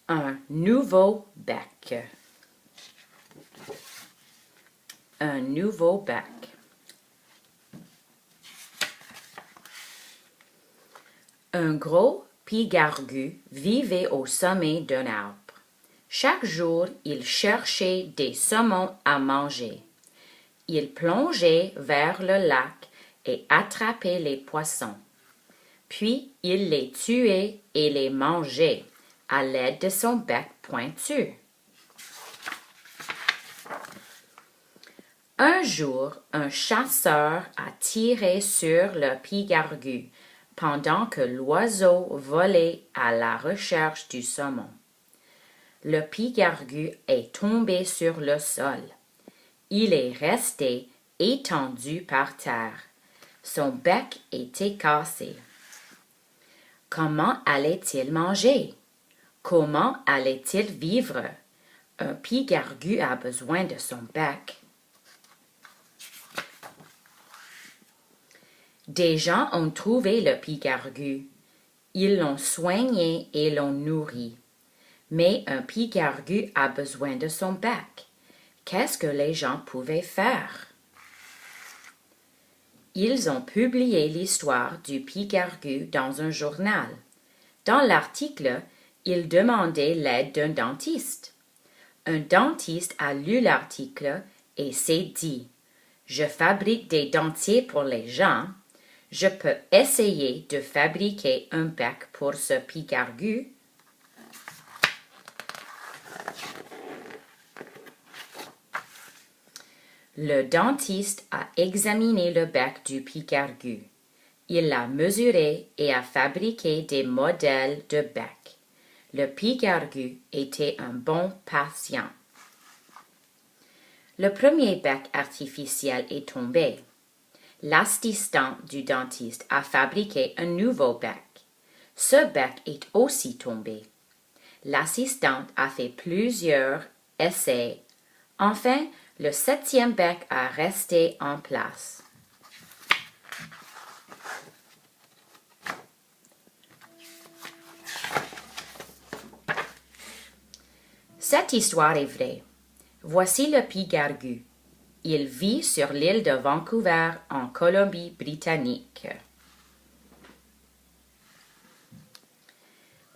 Un nouveau bec. Un nouveau bec. Un gros pigargu vivait au sommet d'un arbre. Chaque jour, il cherchait des saumons à manger. Il plongeait vers le lac et attrapait les poissons. Puis il les tuait et les mangeait à l'aide de son bec pointu. Un jour, un chasseur a tiré sur le pigargu pendant que l'oiseau volait à la recherche du saumon. Le pigargu est tombé sur le sol. Il est resté étendu par terre. Son bec était cassé. Comment allait-il manger? Comment allait-il vivre? Un pigargu a besoin de son bec. Des gens ont trouvé le pigargu. Ils l'ont soigné et l'ont nourri. Mais un pigargu a besoin de son bec. Qu'est-ce que les gens pouvaient faire? Ils ont publié l'histoire du pigargu dans un journal. Dans l'article, ils demandaient l'aide d'un dentiste. Un dentiste a lu l'article et s'est dit « Je fabrique des dentiers pour les gens. Je peux essayer de fabriquer un bec pour ce pigargu. » Le dentiste a examiné le bec du pigargu. Il l'a mesuré et a fabriqué des modèles de bec. Le pigargu était un bon patient. Le premier bec artificiel est tombé. L'assistant du dentiste a fabriqué un nouveau bec. Ce bec est aussi tombé. L'assistante a fait plusieurs essais. Enfin, le 7e bec a resté en place. Cette histoire est vraie. Voici le pigargu. Il vit sur l'île de Vancouver en Colombie-Britannique.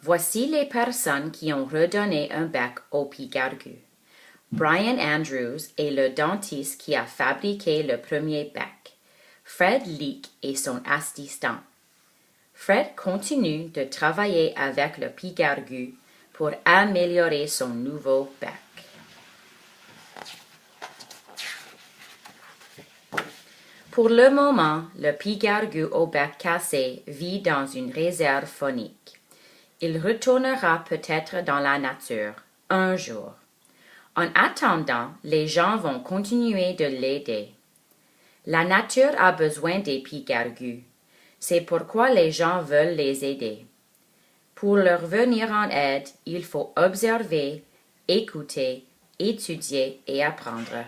Voici les personnes qui ont redonné un bec au pigargu. Brian Andrews est le dentiste qui a fabriqué le premier bec. Fred Leake est son assistant. Fred continue de travailler avec le pigargu pour améliorer son nouveau bec. Pour le moment, le pigargu au bec cassé vit dans une réserve faunique. Il retournera peut-être dans la nature, un jour. En attendant, les gens vont continuer de l'aider. La nature a besoin des pigargus. C'est pourquoi les gens veulent les aider. Pour leur venir en aide, il faut observer, écouter, étudier et apprendre.